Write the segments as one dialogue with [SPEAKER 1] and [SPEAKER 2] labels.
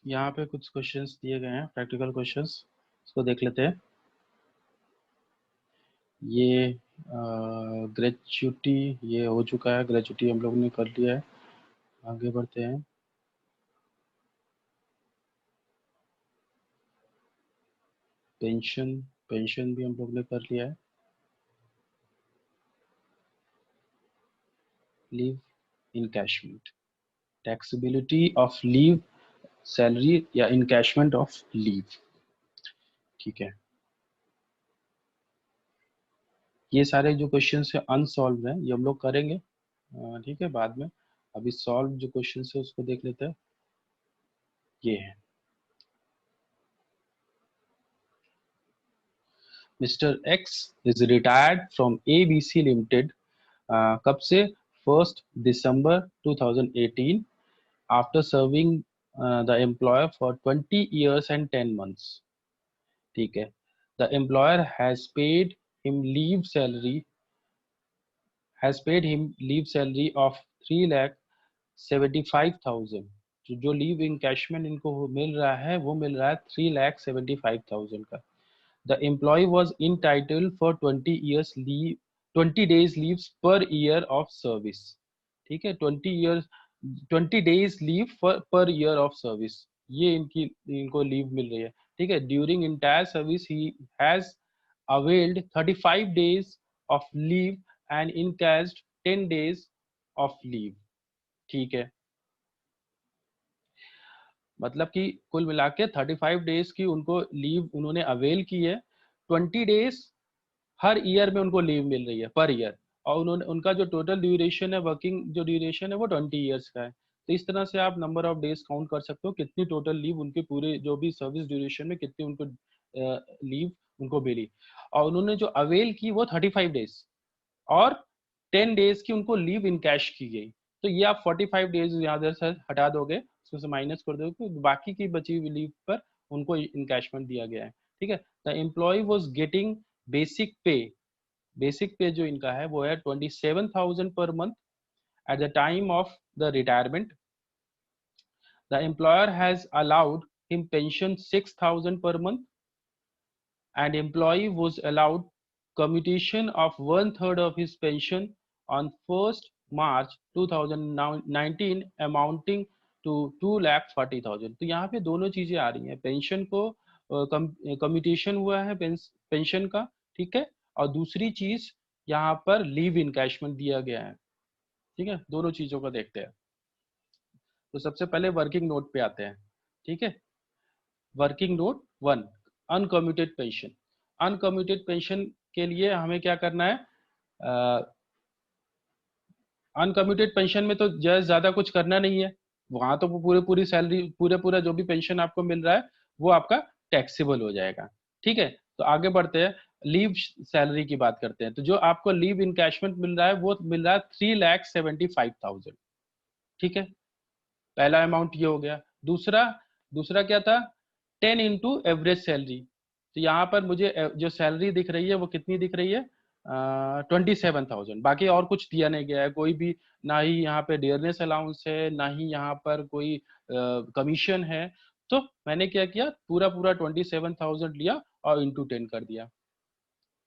[SPEAKER 1] यहाँ पे कुछ क्वेश्चंस दिए गए हैं, प्रैक्टिकल क्वेश्चंस, इसको देख लेते हैं। ये ग्रेचुटी ये हो चुका है, ग्रेचुटी हम लोग ने कर लिया है। आगे बढ़ते हैं। पेंशन पेंशन भी हम लोग ने कर लिया है। Leave encashment, taxability of leave, salary या इनकैशमेंट ऑफ लीव। ठीक है, ये सारे जो क्वेश्चंस है अनसॉल्व हैं, ये हम लोग करेंगे ठीक है बाद में। अभी सॉल्व जो क्वेश्चंस है उसको देख लेते हैं। ये है, mister x is retired from ABC limited. कब से? 1 दिसंबर 2018 after serving the employer for 20 years and 10 months। ठीक है, the employer has paid him leave salary of 3,75,000। जो लीव इनकैशमेंट इनको मिल रहा है वो मिल रहा है 3,75,000 का। The employee was entitled for 20 days leaves per year of service। ठीक है, 20 days leave per year of service, ये इनको लीव मिल रही है। ठीक है, during entire service he has availed 35 days of leave and encashed 10 days of leave। ठीक है, मतलब कि कुल मिला के 35 डेज की उनको लीव उन्होंने अवेल की है। 20 डेज हर ईयर में उनको लीव मिल रही है पर ईयर, और उन्होंने उनका जो टोटल ड्यूरेशन है, वर्किंग जो ड्यूरेशन है वो 20 ईयर्स का है। तो इस तरह से आप नंबर ऑफ डेज काउंट कर सकते हो कितनी टोटल लीव उनके पूरे जो भी सर्विस ड्यूरेशन में कितनी उनको लीव उनको मिली। और उन्होंने जो अवेल की वो 35 डेज और 10 डेज की उनको लीव इन कैश की गई। तो ये आप 45 डेज यहाँ से हटा दोगे, उसमें से माइनस कर दोगे, तो बाकी की बची हुई लीव पर उनको इनकैशमेंट दिया गया है। ठीक है, the employ was getting basic pay. Basic pay जो इनका है वो है 27,000 per month at the time of the retirement. The employer has allowed him pension 6,000 per month, and employee was allowed commutation of 1/3 of his pension on 1st March 2019 amounting to 2,40,000। तो यहाँ पे दोनों चीजें आ रही हैं, पेंशन को commutation हुआ है पेंशन का। ठीक है, और दूसरी चीज यहाँ पर लीव इनकैशमेंट दिया गया है। ठीक है, दोनों चीजों को देखते हैं। तो सबसे पहले वर्किंग नोट पे आते हैं। ठीक है, working note 1, uncommuted pension. Uncommuted pension के लिए हमें क्या करना है? अनकम्यूटेड पेंशन में तो ज्यादा कुछ करना नहीं है, वहां तो पूरी सैलरी पूरा जो भी पेंशन आपको मिल रहा है वो आपका टैक्सेबल हो जाएगा। ठीक है, तो आगे बढ़ते हैं, लीव सैलरी की बात करते हैं। तो जो आपको लीव इनकैशमेंट मिल रहा है वो मिल रहा है 3,75,000। ठीक है, पहला अमाउंट ये हो गया। दूसरा दूसरा क्या था? 10 into एवरेज सैलरी। तो यहाँ पर मुझे जो सैलरी दिख रही है वो कितनी दिख रही है? 27,000। बाकी और कुछ दिया नहीं गया है, कोई भी ना ही यहाँ पे डियरनेस अलाउंस है, ना ही यहाँ पर कोई कमीशन है। तो मैंने क्या किया, पूरा पूरा 27,000 लिया और इंटू 10 कर दिया।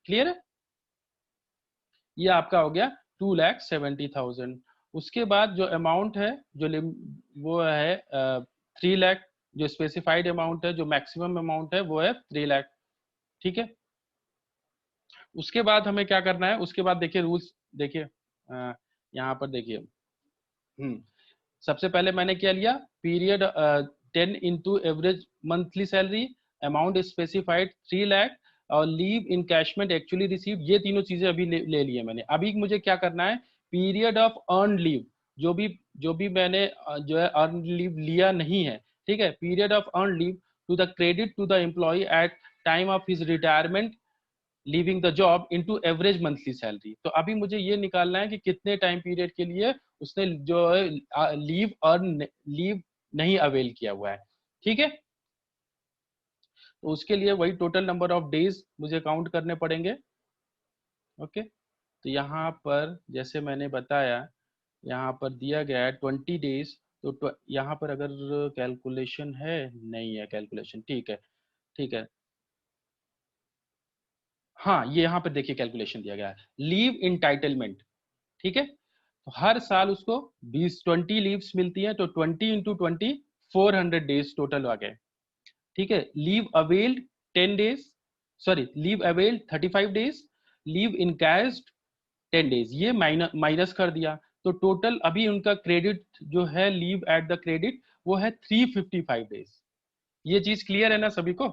[SPEAKER 1] क्लियर है? ये आपका हो गया 2,70,000। उसके बाद जो अमाउंट है वो है 3 लाख। जो स्पेसिफाइड अमाउंट है, जो मैक्सिमम अमाउंट है वो है 3 लाख। ठीक है, उसके बाद हमें क्या करना है? उसके बाद देखिए रूल्स, देखिए यहाँ पर देखिए। सबसे पहले मैंने क्या लिया, period 10 into average monthly salary, amount specified 3 lakh, और लीव इनकैशमेंट एक्चुअली रिसीव, ये तीनों चीजें अभी ले ली है मैंने। अभी मुझे क्या करना है, पीरियड ऑफ अर्न लीव, जो भी मैंने जो है अर्न लीव लिया नहीं है। ठीक है, period of earn leave to the credit to the employ at time of his retirement leaving the job into average monthly salary. तो अभी मुझे ये निकालना है कि कितने टाइम पीरियड के लिए उसने जो लीव नहीं अवेल किया हुआ है। ठीक है, तो उसके लिए वही टोटल नंबर ऑफ डेज मुझे काउंट करने पड़ेंगे। ओके, तो यहाँ पर जैसे मैंने बताया, यहाँ पर दिया गया है 20 डेज तो यहाँ पर अगर कैलकुलेशन है, नहीं है कैलकुलेशन, ठीक है, ठीक है। हाँ, ये यहाँ पर देखिए कैलकुलेशन दिया गया है, लीव इंटाइटलमेंट, ठीक है। तो हर साल उसको 20 लीव्स मिलती है, तो 20 × 20 400 डेज टोटल आ गए, ठीक है। Leave availed 10 days, sorry leave availed 35 days, leave encashed 10 days, ये माइनस कर दिया। तो टोटल अभी उनका क्रेडिट जो है, लीव एट द क्रेडिट, वो है 355 डेज। ये चीज क्लियर है ना सभी को?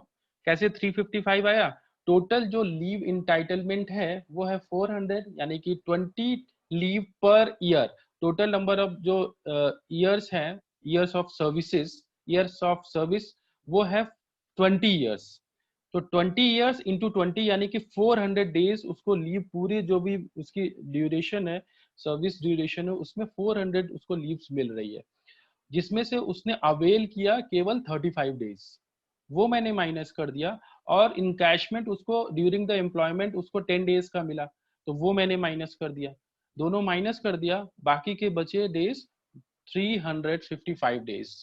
[SPEAKER 1] कैसे 355 आया? टोटल जो लीव इंटाइटलमेंट है वो है 400, यानी कि 20 leave per year. Total number of जो ईयर्स हैं, years of services, years of service, वो है 20 ईयर्स। तो 20 ईयर्स इंटू 20, यानी कि 400 डेज उसको लीव, पूरी जो भी उसकी ड्यूरेशन है, सर्विस ड्यूरेशन है, उसमें 400 उसको लीव्स मिल रही है, जिसमें से उसने अवेल किया केवल 35 डेज, वो मैंने माइनस कर दिया। और इनकैशमेंट उसको ड्यूरिंग द एम्प्लॉयमेंट उसको 10 डेज का मिला, तो वो मैंने माइनस कर दिया, दोनों माइनस कर दिया, बाकी के बचे डेज 355 डेज,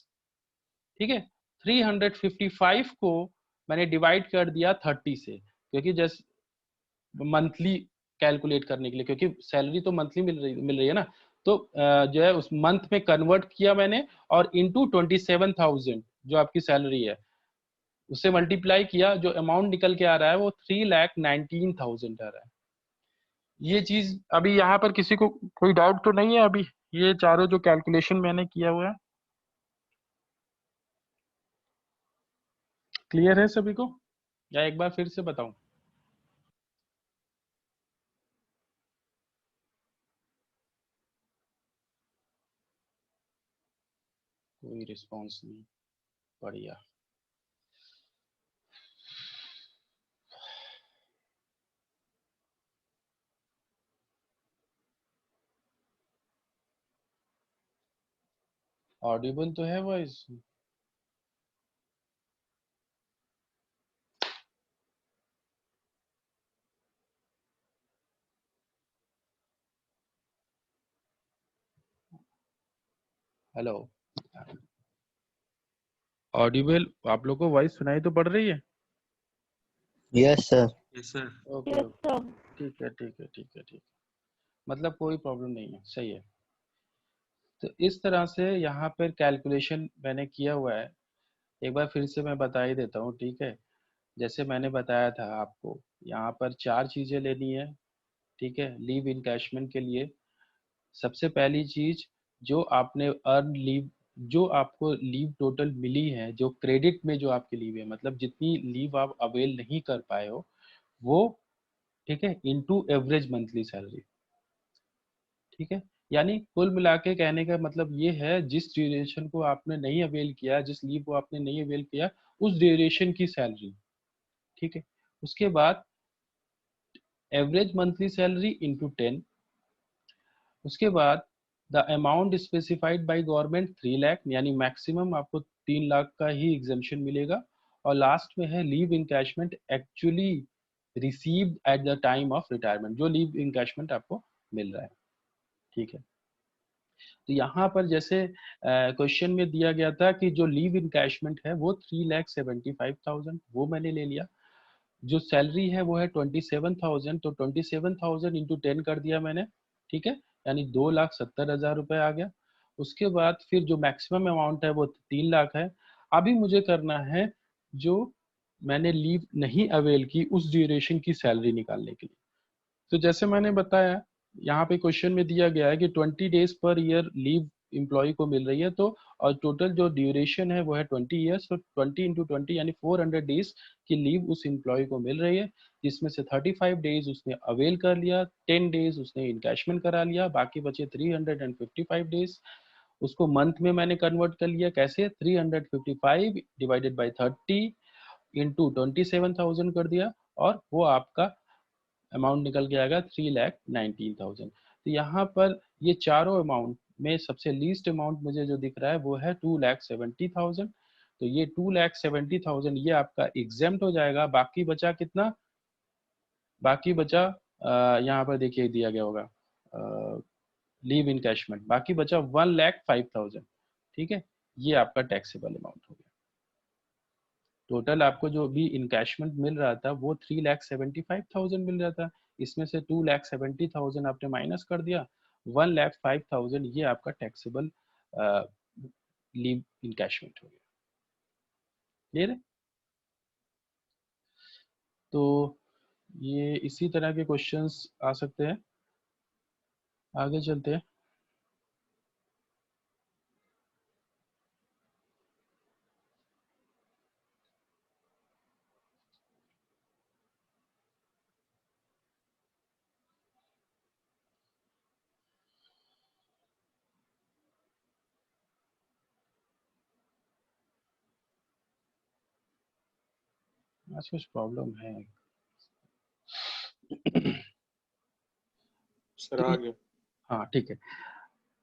[SPEAKER 1] ठीक है। 355 को मैंने डिवाइड कर दिया 30 से, क्योंकि जैसे मंथली कैलकुलेट करने के लिए, क्योंकि सैलरी तो मंथली मिल रही है ना, तो जो है उस मंथ में कन्वर्ट किया मैंने, और इंटू 27,000 जो आपकी सैलरी है उससे मल्टीप्लाई किया, जो अमाउंट निकल के आ रहा है वो 3,19,000 आ रहा है। ये चीज अभी यहाँ पर किसी को कोई डाउट तो नहीं है अभी? ये चारों जो कैलकुलेशन मैंने किया हुआ है क्लियर है सभी को, या एक बार फिर से बताऊं? कोई रिस्पॉन्स नहीं, बढ़िया। ऑडिबल तो है वॉइस? हेलो, ऑडिबल, आप लोग को वॉइस सुनाई तो पड़ रही है?
[SPEAKER 2] Yes sir.
[SPEAKER 3] Yes sir.
[SPEAKER 1] Okay okay, ठीक है ठीक है ठीक है ठीक है, मतलब कोई प्रॉब्लम नहीं है, सही है। तो इस तरह से यहाँ पर कैलकुलेशन मैंने किया हुआ है, एक बार फिर से मैं बता ही देता हूँ, ठीक है। जैसे मैंने बताया था आपको, यहाँ पर चार चीजें लेनी है, ठीक है, लीव इनकैशमेंट के लिए। सबसे पहली चीज, जो आपने अर्न लीव, जो आपको लीव टोटल मिली है, जो क्रेडिट में जो आपकी लीव है, मतलब जितनी लीव आप अवेल नहीं कर पाए हो वो, ठीक है, इनटू एवरेज मंथली सैलरी, ठीक है। यानी कुल मिला के कहने का मतलब ये है, जिस ड्यूरेशन को आपने नहीं अवेल किया, जिस लीव को आपने नहीं अवेल किया, उस ड्यूरेशन की सैलरी, ठीक है। उसके बाद एवरेज मंथली सैलरी इंटू 10, उसके बाद the amount specified by government 3 lakh, यानी मैक्सिमम आपको 3 लाख का ही एग्जेम्पशन मिलेगा। और लास्ट में है leave encashment actually received eight the time of retirement, जो लीव इनकैशमेंट आपको मिल रहा है, ठीक है। तो यहाँ पर जैसे क्वेश्चन में दिया गया था कि जो लीव इनकैशमेंट है वो 3,75,000, वो मैंने ले लिया। जो सैलरी है वो है 27,000, तो 27,000 इंटू 10 कर दिया मैंने, ठीक है, यानी 2,70,000 रुपये आ गया। उसके बाद फिर जो मैक्सिमम अमाउंट है वो 3 लाख है। अभी मुझे करना है जो मैंने लीव नहीं अवेल की उस ड्यूरेशन की सैलरी निकालने के लिए। तो जैसे मैंने बताया, यहाँ पे क्वेश्चन में दिया गया है कि 20 days per year leave employee को मिल रही है, तो और टोटल जो ड्यूरेशन है वो है 20 ईयर्स, तो 20 × 20 यानी 400 डेज की लीव उस इम्प्लॉय को मिल रही है, जिसमें से 35 डेज उसने अवेल कर लिया, 10 डेज उसने इनकैशमेंट करा लिया, बाकी बचे 355 डेज। उसको मंथ में मैंने कन्वर्ट कर लिया, कैसे? 355 डिवाइडेड बाई 30 इंटू 27,000 कर दिया, और वो आपका अमाउंट निकल के आएगा 3,19,000। तो यहाँ पर ये चारों अमाउंट में सबसे लीस्ट अमाउंट मुझे जो दिख रहा है वो है 2,70,000। तो ये 2,70,000 ये आपका एग्जेम्प्ट हो जाएगा। बाकी बचा कितना? बाकी बचा यहाँ पर देखिए दिया गया होगा लीव इनकैशमेंट, बाकी बचा 1,05,000, ठीक है, ये आपका टैक्सेबल अमाउंट हो गया। टोटल आपको जो भी इनकैशमेंट मिल रहा था वो 3,75,000 मिल रहा था, इसमें से 2,70,000 आपने माइनस कर दिया, 1,05,000 ये आपका टैक्सेबल लीव इनकैशमेंट हो गया। क्लियर है? तो ये इसी तरह के क्वेश्चंस आ सकते हैं। आगे चलते हैं। आज कुछ प्रॉब्लम है।
[SPEAKER 3] सर आ गया।
[SPEAKER 1] हाँ ठीक है,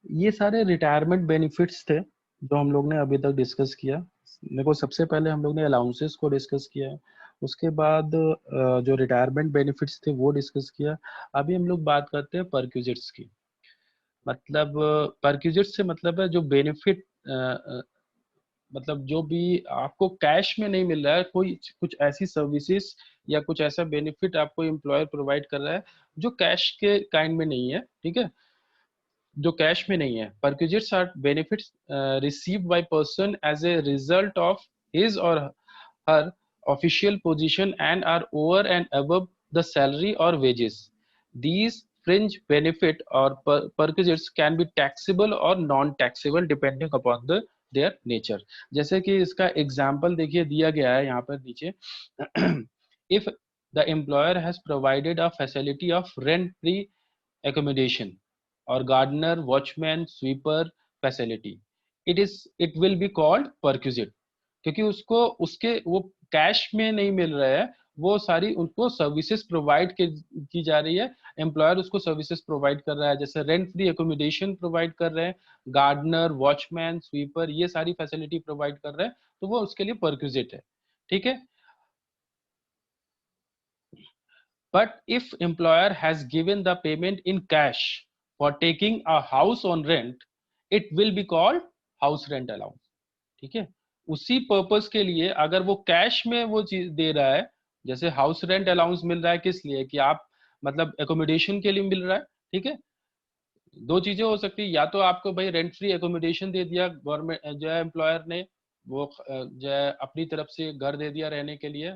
[SPEAKER 1] ये सारे रिटायरमेंट बेनिफिट्स थे जो हम लोग ने अभी तक डिस्कस किया। देखो सबसे पहले हम लोग ने अलाउंसेस को डिस्कस किया, उसके बाद जो रिटायरमेंट बेनिफिट्स थे वो डिस्कस किया। अभी हम लोग बात करते हैं परक्यूजिट्स की। मतलब परक्यूजिट्स से मतलब है जो बेनिफिट, मतलब जो भी आपको कैश में नहीं मिल रहा है, कोई कुछ ऐसी सर्विसेज या कुछ ऐसा बेनिफिट आपको एम्प्लॉयर प्रोवाइड कर रहा है जो कैश के काइंड में नहीं है, ठीक है, जो कैश में नहीं है। Perquisites are benefits received by person as a result of his और her official position and are over and above the salary और वेजेस। दीज फ्रिंज बेनिफिट और परक्विजिट्स कैन बी टैक्सेबल और non taxable depending upon the their nature. जैसे कि इसका example देखिए दिया गया है यहाँ पर नीचे। If the employer has provided a facility of rent free accommodation or gardener, watchman, sweeper facility, it will be called perquisite, क्योंकि उसको उसके वो कैश में नहीं मिल रहा है, वो सारी उनको सर्विसेज प्रोवाइड की जा रही है। एम्प्लॉयर उसको सर्विसेज प्रोवाइड कर रहा है, जैसे रेंट फ्री एकोमोडेशन प्रोवाइड कर रहे हैं, गार्डनर, वॉचमैन, स्वीपर, ये सारी फैसिलिटी प्रोवाइड कर रहे हैं, तो वो उसके लिए परक्विजिट है। ठीक है, but if employer has given the payment in cash for taking a house on rent, it will be called house rent allowance। ठीक है, उसी पर्पस के लिए अगर वो कैश में वो चीज दे रहा है, जैसे हाउस रेंट अलाउंस मिल रहा है किस लिए, कि आप मतलब एकोमोडेशन के लिए मिल रहा है। ठीक है, दो चीजें हो सकती है, या तो आपको भाई रेंट फ्री एकोमोडेशन दे दिया गवर्नमेंट जो है एम्प्लॉयर ने, वो जो है अपनी तरफ से घर दे दिया रहने के लिए।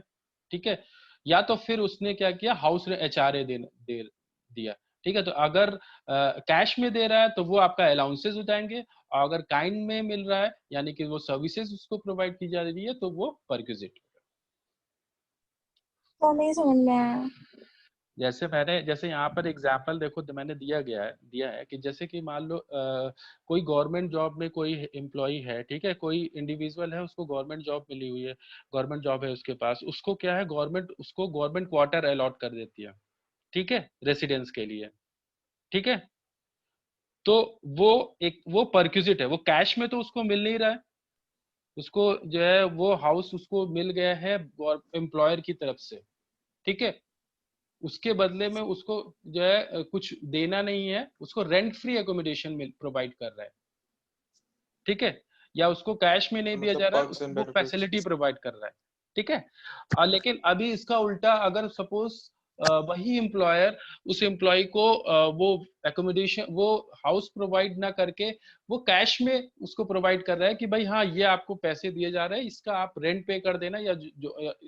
[SPEAKER 1] ठीक है, या तो फिर उसने क्या किया, हाउस HRA दे दिया। ठीक है, तो अगर कैश में दे रहा है तो वो आपका अलाउंसेस हो जाएंगे, और अगर काइंड में मिल रहा है यानी कि वो सर्विसेज उसको प्रोवाइड की जा रही है तो वो परक्विजिट।
[SPEAKER 4] तो नहीं समझ में आया।
[SPEAKER 1] जैसे यहाँ पर एग्जाम्पल देखो तो मैंने दिया है कि जैसे कि मान लो कोई गवर्नमेंट जॉब में कोई एम्प्लॉय है, ठीक है, कोई इंडिविजुअल है, उसको गवर्नमेंट जॉब मिली हुई है, गवर्नमेंट जॉब है उसके पास, उसको क्या है, गवर्नमेंट उसको गवर्नमेंट क्वार्टर अलॉट कर देती है, ठीक है, रेसिडेंस के लिए। ठीक है, तो वो परक्विजिट है, वो कैश में तो उसको मिल नहीं रहा है, उसको जो है वो हाउस उसको मिल गया है एम्प्लॉयर की तरफ से। ठीक है, उसके बदले में उसको जो है कुछ देना नहीं है, उसको रेंट फ्री एकोमोडेशन में प्रोवाइड कर रहा है। ठीक है, या उसको कैश में नहीं दिया जा रहा है,
[SPEAKER 3] पर्क्स एंड
[SPEAKER 1] वो
[SPEAKER 3] बेनिफिट्स।
[SPEAKER 1] फैसिलिटी प्रोवाइड कर रहा है। ठीक है, लेकिन अभी इसका उल्टा, अगर सपोज वही एम्प्लॉयर उस एम्प्लॉय को वो एकोमोडेशन वो हाउस प्रोवाइड ना करके वो कैश में उसको प्रोवाइड कर रहा है कि भाई हाँ ये आपको पैसे दिए जा रहे हैं, इसका आप रेंट पे कर देना, या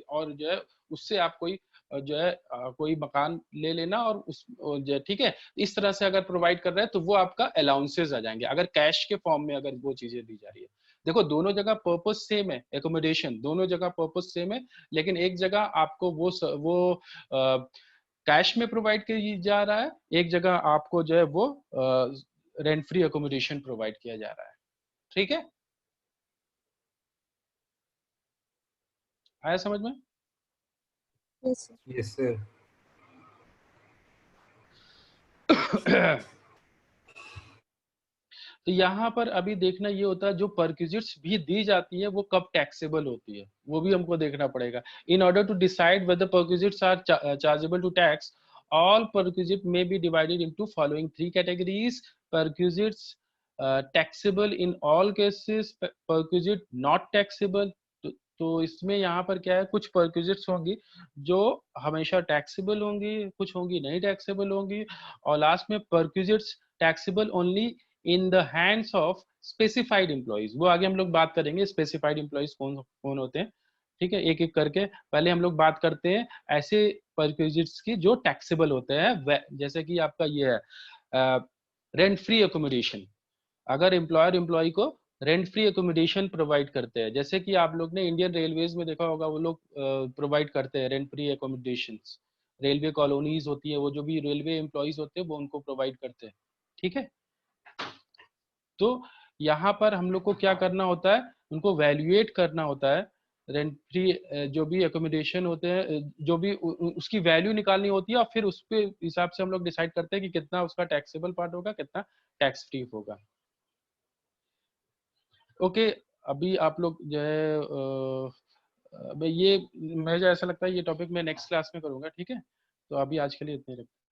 [SPEAKER 1] और जो है उससे आप कोई जो है कोई मकान ले लेना, और उस जो ठीक है, इस तरह से अगर प्रोवाइड कर रहा है तो वो आपका अलाउंसेस आ जाएंगे, अगर कैश के फॉर्म में अगर वो चीजें दी जा रही है। देखो दोनों जगह पर्पस सेम है, एकोमोडेशन दोनों जगह पर्पस सेम है, लेकिन एक जगह आपको वो कैश में प्रोवाइड किया जा रहा है, एक जगह आपको जो है वो रेंट फ्री एकोमोडेशन प्रोवाइड किया जा रहा है। ठीक है, आया समझ में?
[SPEAKER 5] Yes sir.
[SPEAKER 1] तो यहाँ पर अभी देखना ये होता है जो परक्विजिट्स भी दी जाती है वो कब टैक्सेबल होती है, वो भी हमको देखना पड़ेगा। In order to decide whether perquisites are chargeable to tax, all perquisite may be divided into following three categories: perquisites taxable in all cases, perquisite not taxable. तो इसमें यहाँ पर क्या है, कुछ परक्विजिट्स होंगी जो हमेशा टैक्सेबल होंगी, कुछ होंगी नहीं टैक्सेबल होंगी, और लास्ट में perquisites taxable only in the hands of specified employees. वो आगे हम लोग बात करेंगे स्पेसिफाइड एम्प्लॉइज कौन कौन होते हैं, ठीक है, एक एक करके। पहले हम लोग बात करते हैं ऐसे परक्विजिट्स की जो टैक्सेबल होते हैं, जैसे कि आपका ये है रेंट फ्री अकोमोडेशन। अगर एम्प्लॉयर एम्प्लॉय को रेंट फ्री अकोमोडेशन प्रोवाइड करते हैं, जैसे कि आप लोग ने इंडियन रेलवेज में देखा होगा, वो लोग प्रोवाइड करते हैं rent free accommodations. Railway colonies होती है, वो जो भी रेलवे एम्प्लॉयज होते हैं वो उनको प्रोवाइड करते हैं, ठीक है। तो यहाँ पर हम लोग को क्या करना होता है, उनको वैल्यूएट करना होता है। रेंट फ्री जो भी अकोमोडेशन होते हैं, जो भी उसकी वैल्यू निकालनी होती है, और फिर उसके हिसाब से हम लोग डिसाइड करते हैं कि कितना उसका टैक्सेबल पार्ट होगा, कितना टैक्स फ्री होगा। ओके, अभी आप लोग जो है ये मुझे ऐसा लगता है ये टॉपिक मैं नेक्स्ट क्लास में करूंगा, ठीक है। तो अभी आज के लिए इतने रखते हैं।